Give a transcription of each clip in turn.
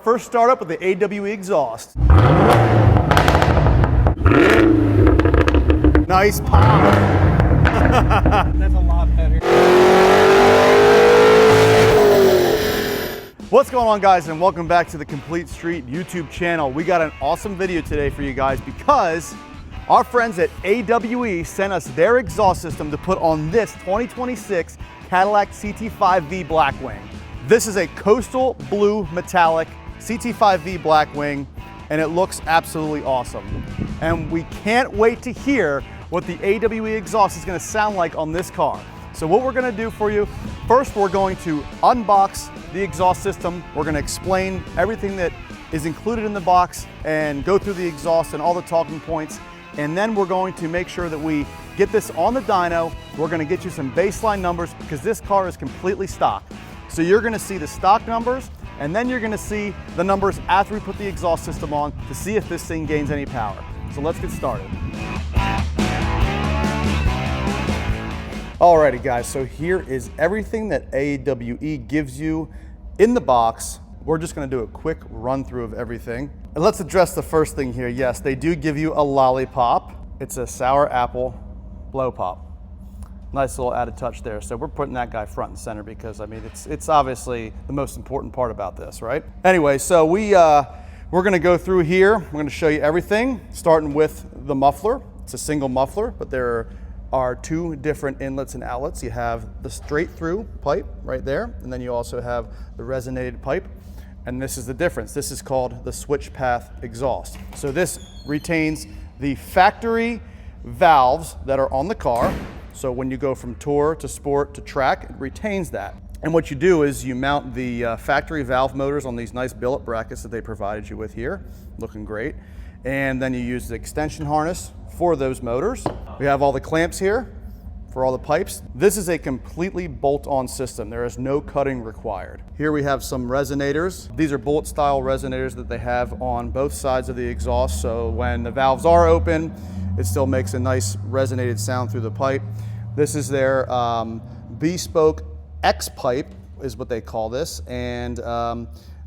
first startup with the AWE exhaust. Nice pop. That's a lot better. What's going on, guys, and welcome back to the Complete Street YouTube channel. We got an awesome video today for you guys because our friends at AWE sent us their exhaust system to put on this 2026 Cadillac CT5-V Blackwing. This is a coastal blue metallic CT5-V Blackwing, and it looks absolutely awesome. And we can't wait to hear what the AWE exhaust is going to sound like on this car. So what we're going to do for you, first we're going to unbox the exhaust system. We're going to explain everything that is included in the box and go through the exhaust and all the talking points. And then we're going to make sure that we get this on the dyno. We're going to get you some baseline numbers because this car is completely stock. So you're going to see the stock numbers, and then you're going to see the numbers after we put the exhaust system on to see if this thing gains any power. So let's get started. Alrighty guys, so here is everything that AWE gives you in the box. We're just going to do a quick run through of everything. And let's address the first thing here. Yes, they do give you a lollipop. It's a sour apple blow pop. Nice little added touch there. So we're putting that guy front and center because, I mean, it's obviously the most important part about this, right? Anyway, so we're going to go through here. We're going to show you everything, starting with the muffler. It's a single muffler, but there are two different inlets and outlets. You have the straight through pipe right there, and then you also have the resonated pipe. And this is the difference. This is called the SwitchPath exhaust. So this retains the factory valves that are on the car. So when you go from Tour to Sport to Track, it retains that. And what you do is you mount the factory valve motors on these nice billet brackets that they provided you with here. Looking great. And then you use the extension harness for those motors. We have all the clamps here for all the pipes. This is a completely bolt-on system. There is no cutting required. Here we have some resonators. These are bullet style resonators that they have on both sides of the exhaust. So when the valves are open, it still makes a nice resonated sound through the pipe. This is their bespoke X pipe is what they call this. And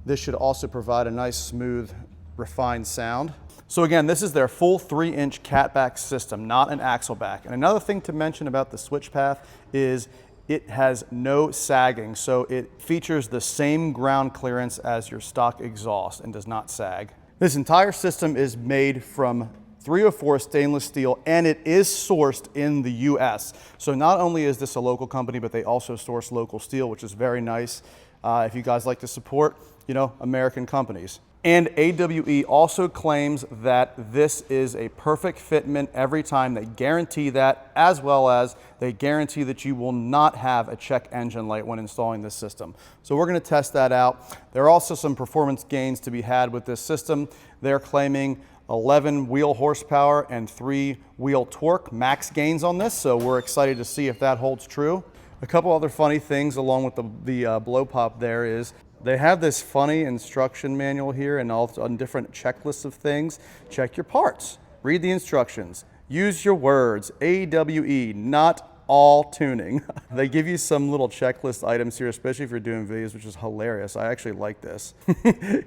this should also provide a nice, smooth, refined sound. So again, this is their full 3-inch catback system, not an axle back. And another thing to mention about the SwitchPath is it has no sagging. So it features the same ground clearance as your stock exhaust and does not sag. This entire system is made from 304 stainless steel, and it is sourced in the US. So not only is this a local company, but they also source local steel, which is very nice if you guys like to support, you know, American companies. And AWE also claims that this is a perfect fitment every time. They guarantee that, as well as they guarantee that you will not have a check engine light when installing this system. So we're going to test that out. There are also some performance gains to be had with this system. They're claiming 11 wheel horsepower and 3 wheel torque max gains on this. So we're excited to see if that holds true. A couple other funny things along with the blow pop there is they have this funny instruction manual here and all on different checklists of things. Check your parts, read the instructions, use your words, AWE, not all tuning. They give you some little checklist items here, especially if you're doing videos, which is hilarious. I actually like this.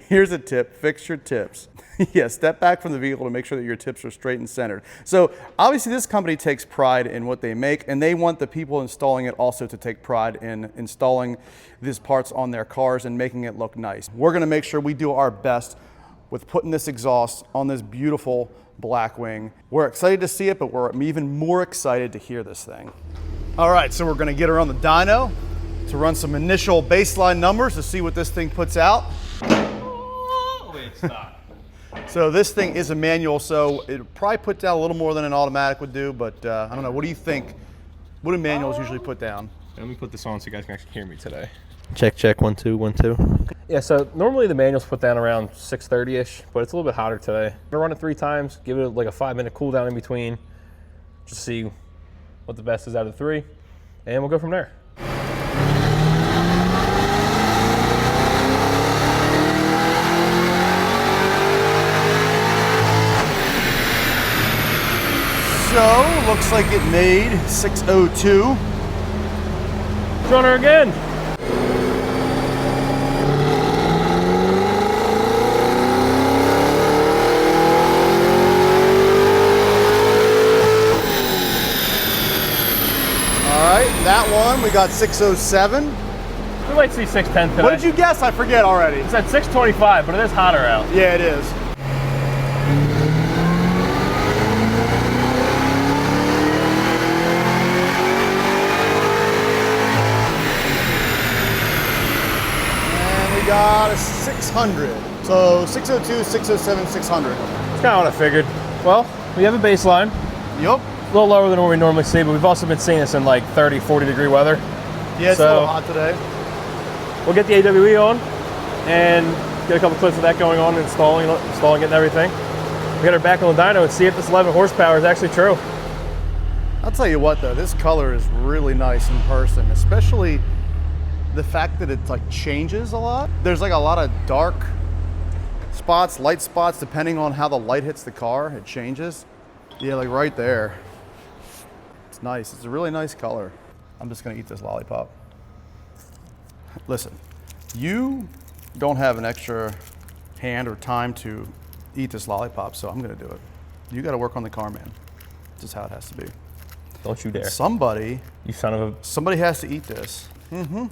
Here's a tip, fix your tips. Yeah, step back from the vehicle to make sure that your tips are straight and centered. So obviously this company takes pride in what they make, and they want the people installing it also to take pride in installing these parts on their cars and making it look nice. We're gonna make sure we do our best with putting this exhaust on this beautiful Blackwing. We're excited to see it, but we're even more excited to hear this thing. All right, so we're gonna get her on the dyno to run some initial baseline numbers to see what this thing puts out. Oh, wait, stop. So this thing is a manual, so it'll probably put down a little more than an automatic would do, but I don't know, what do you think? What do manuals usually put down? Let me put this on so you guys can actually hear me today. Check, check, 1, 2, 1, 2. Yeah, so normally the manuals put down around 6:30-ish, but it's a little bit hotter today. I'm gonna run it 3 times, give it like a 5-minute cool down in between, just see what the best is out of the 3, and we'll go from there. So, looks like it made 602. Run her again. that one. We got 607. We might see 610 today. What did you guess? I forget already. It's at 625, but it is hotter out. Yeah, it is. And we got a 600. So 602, 607, 600. That's kind of what I figured. Well, we have a baseline. Yup. A little lower than what we normally see, but we've also been seeing this in like 30, 40 degree weather. Yeah, it's a little hot today. We'll get the AWE on and get a couple clips of that going on, installing it and everything. We got our back on the dyno and see if this 11 horsepower is actually true. I'll tell you what though, this color is really nice in person, especially the fact that it like changes a lot. There's like a lot of dark spots, light spots, depending on how the light hits the car, it changes. Yeah, like right there. It's nice, it's a really nice color. I'm just gonna eat this lollipop. Listen, you don't have an extra hand or time to eat this lollipop, so I'm gonna do it. You gotta work on the car, man. This is how it has to be. Don't you dare. Somebody, You son of a... somebody has to eat this. Oh,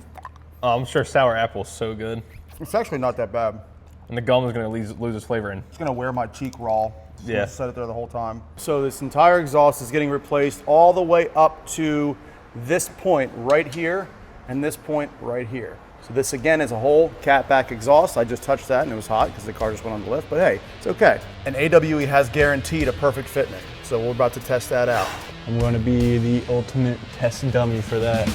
I'm sure sour apple is so good. It's actually not that bad. And the gum is going to lose its flavor in. It's gonna wear my cheek raw. Yeah. Set it there the whole time. So this entire exhaust is getting replaced all the way up to this point right here and this point right here. So this again is a whole catback exhaust. I just touched that and it was hot because the car just went on the lift, but hey, it's okay. And AWE has guaranteed a perfect fitment. So we're about to test that out. I'm going to be the ultimate test dummy for that.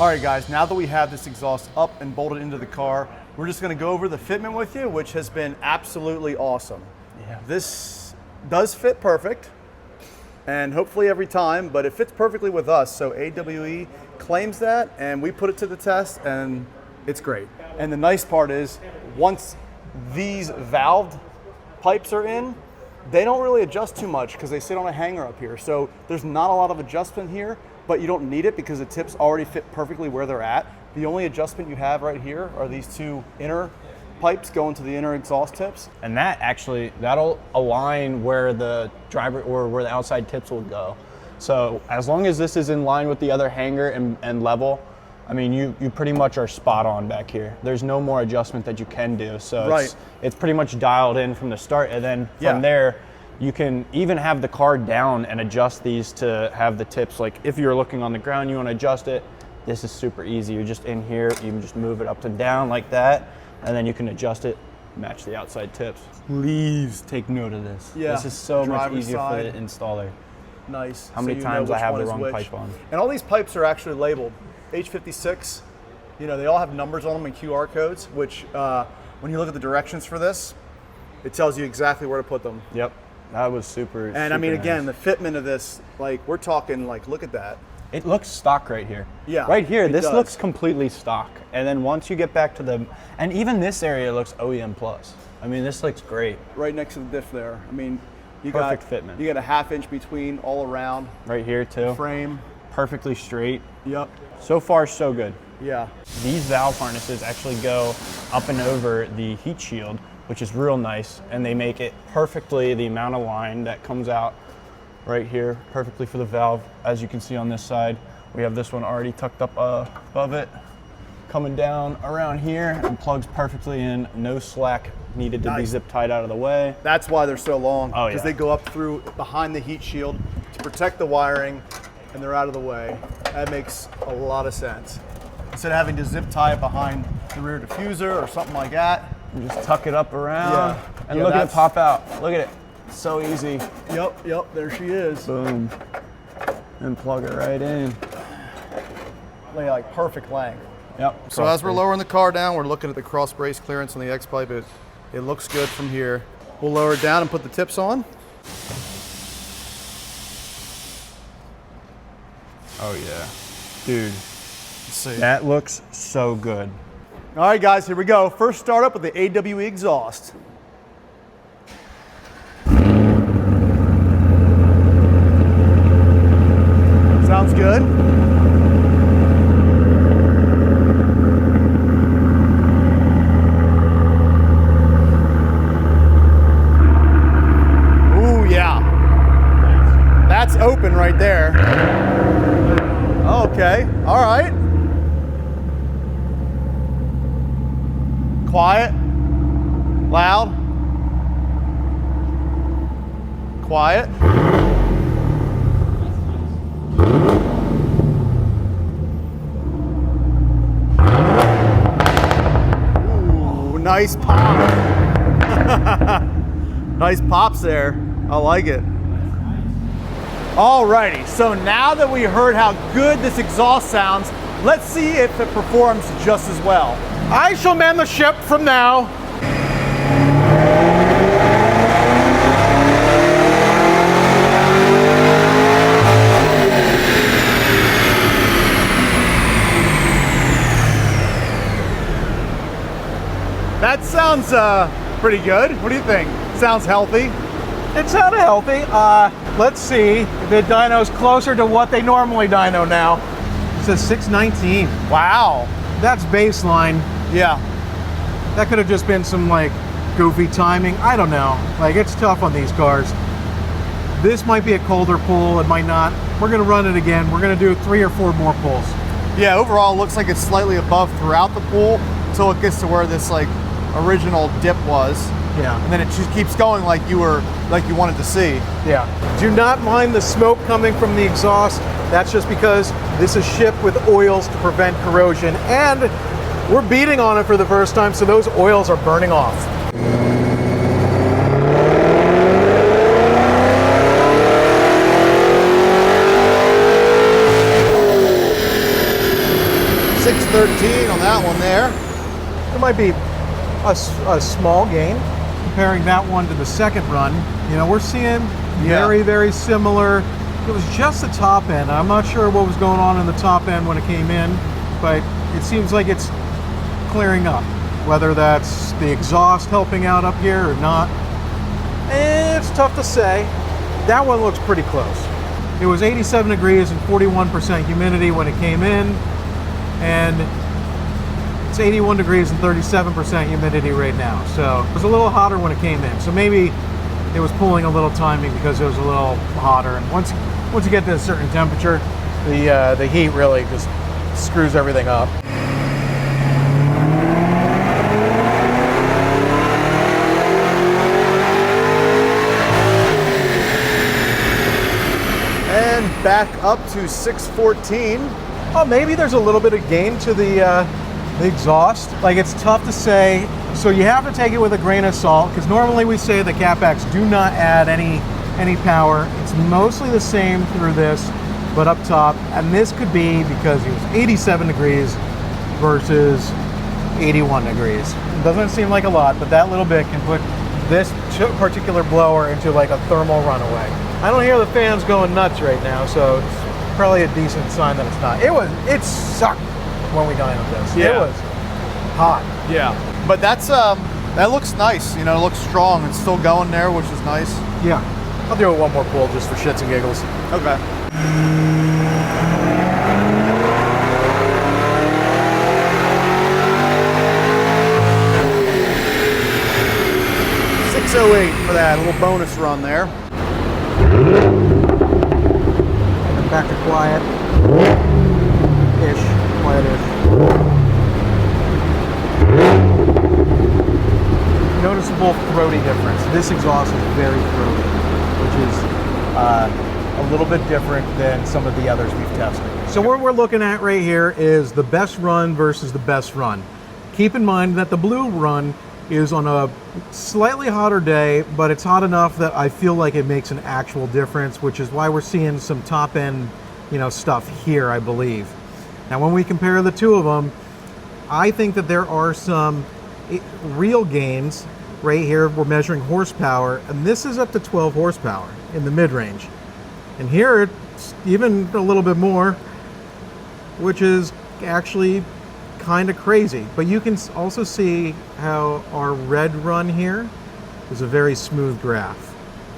All right guys, now that we have this exhaust up and bolted into the car, we're just gonna go over the fitment with you, which has been absolutely awesome. Yeah. This does fit perfect, and hopefully every time, but it fits perfectly with us. So AWE claims that, and we put it to the test, and it's great. And the nice part is, once these valved pipes are in, they don't really adjust too much because they sit on a hanger up here. So there's not a lot of adjustment here, but you don't need it because the tips already fit perfectly where they're at. The only adjustment you have right here are these two inner pipes going to the inner exhaust tips. And that actually, that'll align where the driver or where the outside tips will go. So as long as this is in line with the other hanger and level, I mean, you pretty much are spot on back here. There's no more adjustment that you can do. So it's pretty much dialed in from the start, and then from there, you can even have the car down and adjust these to have the tips. Like if you're looking on the ground, you want to adjust it, this is super easy. You're just in here, you can just move it up and down like that, and then you can adjust it, match the outside tips. Please take note of this. Yeah. This is so much Driver's easier side. for the installer. Nice. How many times I have the wrong pipe on. And all these pipes are actually labeled H56. You know, they all have numbers on them and QR codes, which when you look at the directions for this, it tells you exactly where to put them. Yep. That was super. And I mean, again, the fitment of this, like we're talking, like look at that. It looks stock right here. Yeah. Right here, this does. looks completely stock. And then once you get back to the, and even this area looks OEM Plus. I mean, this looks great. Right next to the diff there. I mean, you Perfect got fitment. You got a ½ inch between all around. Right here too. Frame. Perfectly straight. Yep. So far, so good. Yeah. These valve harnesses actually go up and over the heat shield, which is real nice. And they make it perfectly, the amount of line that comes out right here, perfectly for the valve. As you can see on this side, we have this one already tucked up above it, coming down around here and plugs perfectly in. No slack needed to be zip tied out of the way. That's why they're so long, Oh, because yeah. they go up through behind the heat shield to protect the wiring, and they're out of the way. That makes a lot of sense. Instead of having to zip tie it behind the rear diffuser or something like that. You just tuck it up around and Yeah, look at it that's- pop out. Look at it, so easy. Yep, there she is. Boom, and plug it right in. Like perfect length. Yep. So as we're lowering the car down, we're looking at the cross brace clearance on the X-pipe. It looks good from here. We'll lower it down and put the tips on. Oh yeah, dude, Let's see. that looks so good. All right, guys, here we go. First start up with the AWE exhaust. Sounds good. Ooh, yeah. That's open right there. Okay, all right. Quiet, loud, quiet. Ooh, nice pop. Nice pops there. I like it. Alrighty, so now that we heard how good this exhaust sounds, let's see if it performs just as well. I shall man the ship from now. That sounds pretty good. What do you think? Sounds healthy. It sounded healthy. Let's see if the dyno's closer to what they normally dyno now. It says 619. Wow. That's baseline. Yeah. That could have just been some like goofy timing. I don't know. Like, it's tough on these cars. This might be a colder pull. It might not. We're gonna run it again. We're gonna do 3 or 4 more pulls. Yeah, overall it looks like it's slightly above throughout the pool until it gets to where this like original dip was. Yeah. And then it just keeps going like you wanted to see. Yeah. Do not mind the smoke coming from the exhaust. That's just because this is shipped with oils to prevent corrosion, and we're beating on it for the first time, so those oils are burning off. .613 on that one there. There might be a small gain comparing that one to the second run. You know, we're seeing very, very similar. It was just the top end. I'm not sure what was going on in the top end when it came in, but it seems like it's clearing up. Whether that's the exhaust helping out up here or not, it's tough to say. That one looks pretty close. It was 87 degrees and 41% humidity when it came in, and it's 81 degrees and 37% humidity right now. So it was a little hotter when it came in. So maybe it was pulling a little timing because it was a little hotter. And once you get to a certain temperature, the heat really just screws everything up. And back up to 614. Oh, maybe there's a little bit of gain to the exhaust. Like, it's tough to say. So you have to take it with a grain of salt, because normally we say the CapEx do not add any power. It's mostly the same through this, but up top. And this could be because it was 87 degrees versus 81 degrees. It doesn't seem like a lot, but that little bit can put this particular blower into like a thermal runaway. I don't hear the fans going nuts right now, so it's probably a decent sign that it's not. It sucked when we got into this. Yeah. It was hot. Yeah. But that's that looks nice. You know, it looks strong. It's still going there, which is nice. Yeah. I'll do it one more pull just for shits and giggles. Okay. right, a little bonus run there. And then back to quiet-ish, quiet-ish. Noticeable throaty difference. This exhaust is very throaty, which is a little bit different than some of the others we've tested. So what we're looking at right here is the best run versus the best run. Keep in mind that the blue run is on a slightly hotter day, but it's hot enough that I feel like it makes an actual difference, which is why we're seeing some top end, stuff here, I believe. Now, when we compare the two of them, I think that there are some real gains right here. We're measuring horsepower, and this is up to 12 horsepower in the mid-range. And here it's even a little bit more, which is actually kind of crazy. But you can also see how our red run here is a very smooth graph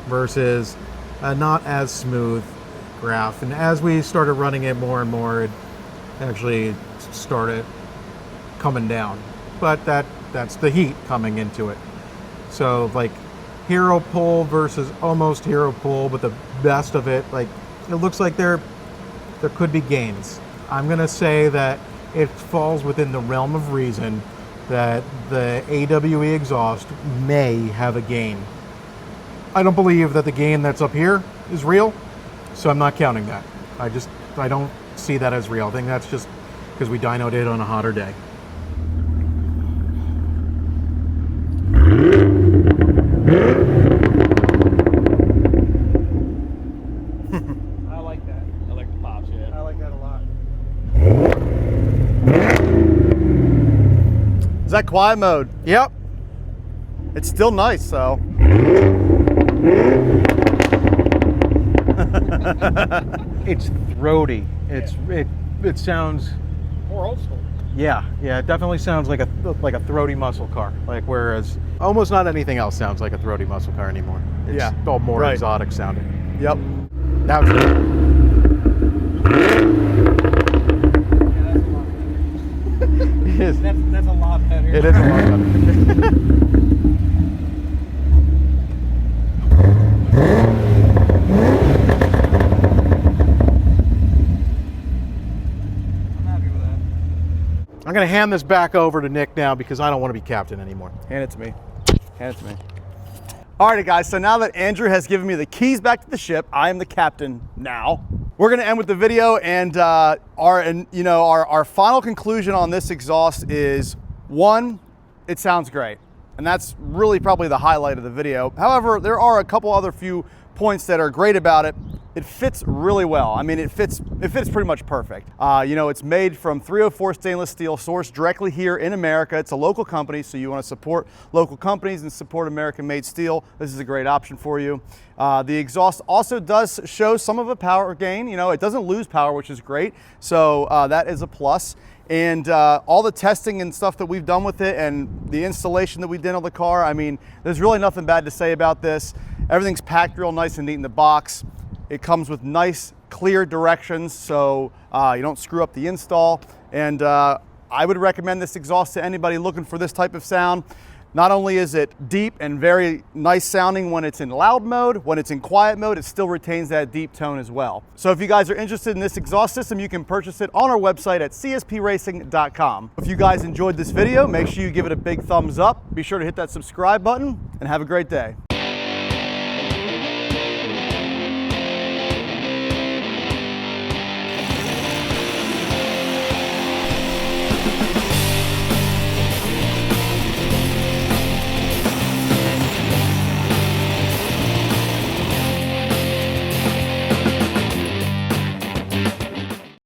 versus a not as smooth graph. And as we started running it more and more, it actually started coming down. But that's the heat coming into it. So like hero pull versus almost hero pull, but the best of it, like it looks like there could be gains. I'm gonna say that it falls within the realm of reason that the AWE exhaust may have a gain. I don't believe that the gain that's up here is real, so I'm not counting that. I don't see that as real. I think that's just because we dynoed it on a hotter day. I like that. I like the pops, yeah. I like that a lot. Is that quiet mode? Yep. It's still nice, though. It's throaty. It sounds More old school. yeah, it definitely sounds like a throaty muscle car. Like whereas almost not anything else sounds like a throaty muscle car anymore. It's Yeah, all more right. exotic sounding. Yep. Now it's it is. That's a lot better. It is a lot better. I'm going to hand this back over to Nick now because I don't want to be captain anymore. Hand it to me. Hand it to me. Alrighty guys, so now that Andrew has given me the keys back to the ship, I am the captain now. We're gonna end with the video, and our final conclusion on this exhaust is, one, it sounds great. And that's really probably the highlight of the video. However, there are a couple other few points that are great about it. It fits really well. I mean, it fits pretty much perfect. It's made from 304 stainless steel, sourced directly here in America. It's a local company, so you want to support local companies and support American-made steel. This is a great option for you. The exhaust also does show some of a power gain. It doesn't lose power, which is great. So that is a plus. And all the testing and stuff that we've done with it and the installation that we did on the car, I mean, there's really nothing bad to say about this. Everything's packed real nice and neat in the box. It comes with nice, clear directions, so you don't screw up the install. And I would recommend this exhaust to anybody looking for this type of sound. Not only is it deep and very nice sounding when it's in loud mode, when it's in quiet mode, it still retains that deep tone as well. So if you guys are interested in this exhaust system, you can purchase it on our website at cspracing.com. If you guys enjoyed this video, make sure you give it a big thumbs up. Be sure to hit that subscribe button and have a great day.